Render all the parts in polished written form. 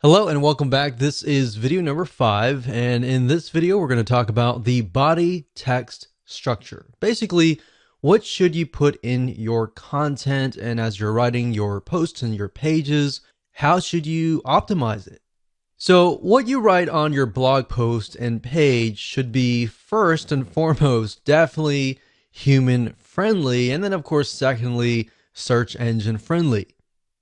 Hello and welcome back. This is video number 5, and in this video we're going to talk about the body text structure. Basically, what should you put in your content, and as you're writing your posts and your pages, how should you optimize it? So what you write on your blog post and page should be first and foremost definitely human friendly, and then of course secondly search engine friendly.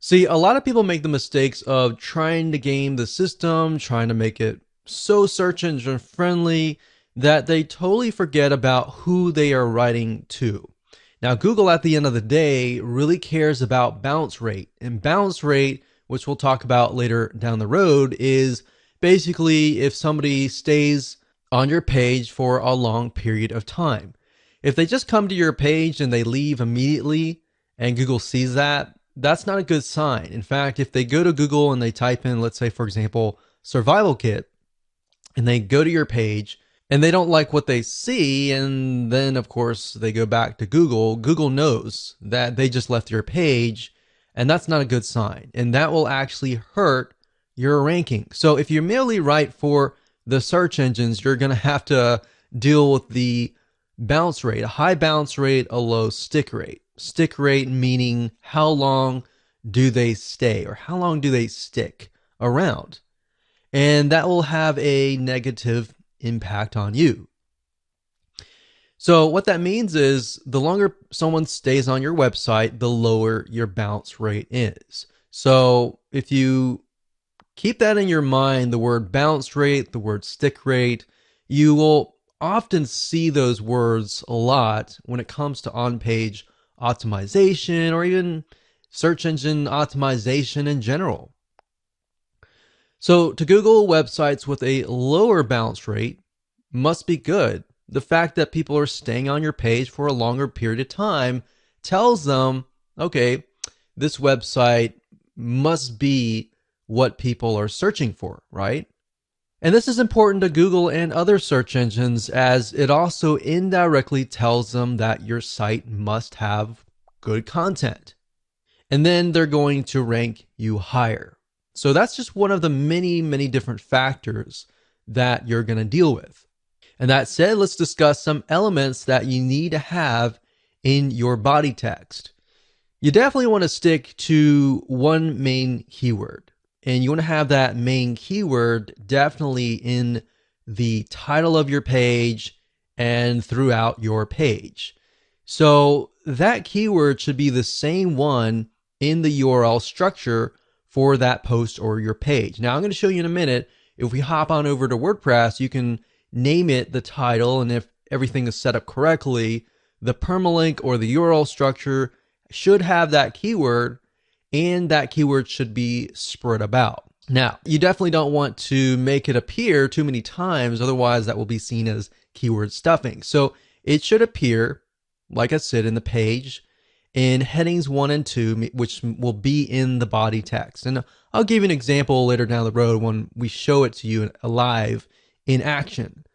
See, a lot of people make the mistakes of trying to game the system, trying to make it so search engine friendly that they totally forget about who they are writing to. Now, Google at the end of the day really cares about bounce rate, and bounce rate, which we'll talk about later down the road, is basically if somebody stays on your page for a long period of time. If they just come to your page and they leave immediately and Google sees that, that's not a good sign. In fact, if they go to Google and they type in, let's say, for example, survival kit, and they go to your page and they don't like what they see, and then of course they go back to Google, Google knows that they just left your page, and that's not a good sign. And that will actually hurt your ranking. So if you merely write for the search engines, you're going to have to deal with the bounce rate, a high bounce rate, a low stick rate. Stick rate meaning how long do they stay, or how long do they stick around? And that will have a negative impact on you. So what that means is the longer someone stays on your website, the lower your bounce rate is. So if you keep that in your mind, the word bounce rate, the word stick rate, you will often see those words a lot when it comes to on-page optimization or even search engine optimization in general. So to Google, websites with a lower bounce rate must be good. The fact that people are staying on your page for a longer period of time tells them, okay, this website must be what people are searching for, right? And this is important to Google and other search engines, as it also indirectly tells them that your site must have good content. And then they're going to rank you higher. So that's just one of the many, many different factors that you're going to deal with. And that said, let's discuss some elements that you need to have in your body text. You definitely want to stick to one main keyword. And you want to have that main keyword definitely in the title of your page and throughout your page. So that keyword should be the same one in the URL structure for that post or your page. Now I'm going to show you in a minute. If we hop on over to WordPress, you can name it the title, and if everything is set up correctly, the permalink or the URL structure should have that keyword, and that keyword should be spread about. Now, you definitely don't want to make it appear too many times, otherwise that will be seen as keyword stuffing. So it should appear, like I said, in the page in headings 1 and 2, which will be in the body text. And I'll give you an example later down the road when we show it to you live in action.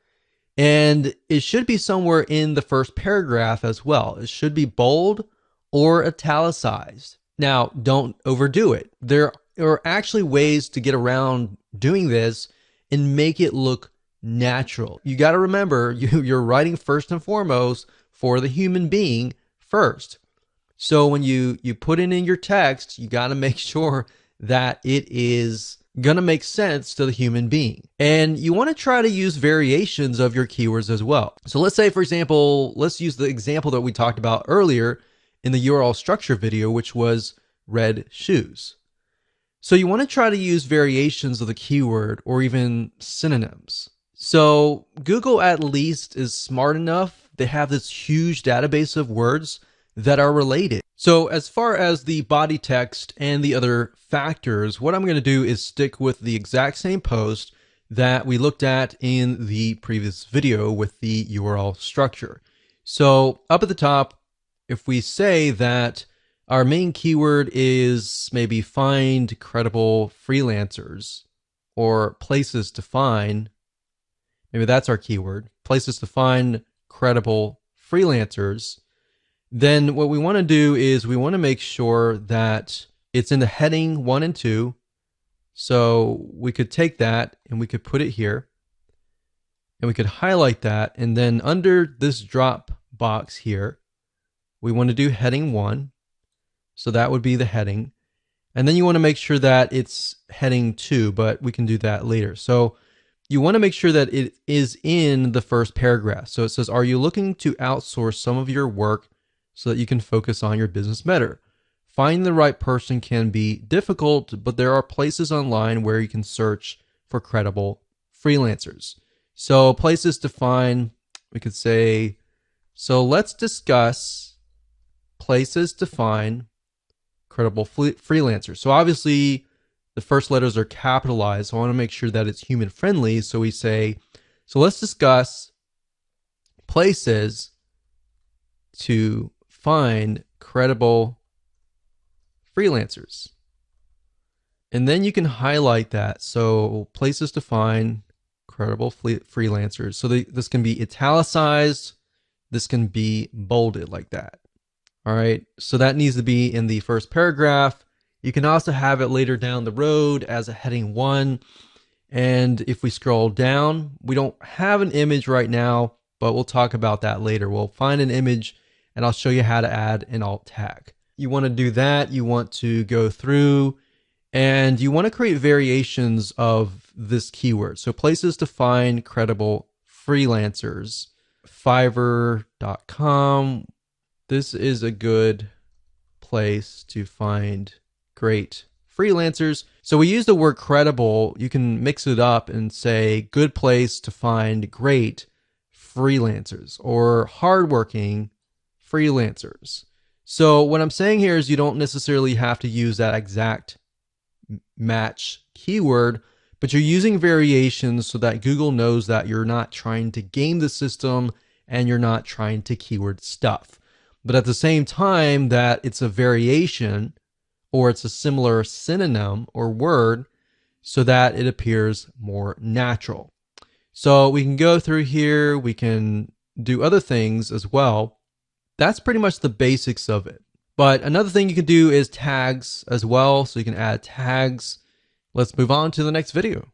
And it should be somewhere in the first paragraph as well. It should be bold or italicized. Now, don't overdo it. There are actually ways to get around doing this and make it look natural. You got to remember, you're writing first and foremost for the human being first. So when you put it in your text, you got to make sure that it is going to make sense to the human being. And you want to try to use variations of your keywords as well. So let's say, for example, let's use the example that we talked about earlier in the URL structure video, which was red shoes. So you want to try to use variations of the keyword or even synonyms. So Google at least is smart enough. They have this huge database of words that are related. So as far as the body text and the other factors, what I'm going to do is stick with the exact same post that we looked at in the previous video with the URL structure. So up at the top, if we say that our main keyword is maybe find credible freelancers or places to find, maybe that's our keyword, places to find credible freelancers, then what we want to do is we want to make sure that it's in the heading 1 and 2, So we could take that and we could put it here, and we could highlight that, and then under this drop box here, we want to do heading 1. So that would be the heading. And then you want to make sure that it's heading 2, but we can do that later. So you want to make sure that it is in the first paragraph. So it says, are you looking to outsource some of your work so that you can focus on your business better? Finding the right person can be difficult, but there are places online where you can search for credible freelancers. So places to find, we could say, so let's discuss places to find credible freelancers. So obviously the first letters are capitalized. So I want to make sure that it's human friendly. So we say, so let's discuss places to find credible freelancers. And then you can highlight that. So places to find credible freelancers. So this can be italicized. This can be bolded like that. All right. So that needs to be in the first paragraph. You can also have it later down the road as a heading 1. And if we scroll down, we don't have an image right now, but we'll talk about that later. We'll find an image and I'll show you how to add an alt tag. You want to do that. You want to go through and you want to create variations of this keyword. So places to find credible freelancers. Fiverr.com. This is a good place to find great freelancers. So we use the word credible. You can mix it up and say good place to find great freelancers or hardworking freelancers. So what I'm saying here is you don't necessarily have to use that exact match keyword, but you're using variations so that Google knows that you're not trying to game the system and you're not trying to keyword stuff. But at the same time that it's a variation or it's a similar synonym or word so that it appears more natural. So we can go through here, we can do other things as well. That's pretty much the basics of it. But another thing you can do is tags as well. So you can add tags. Let's move on to the next video.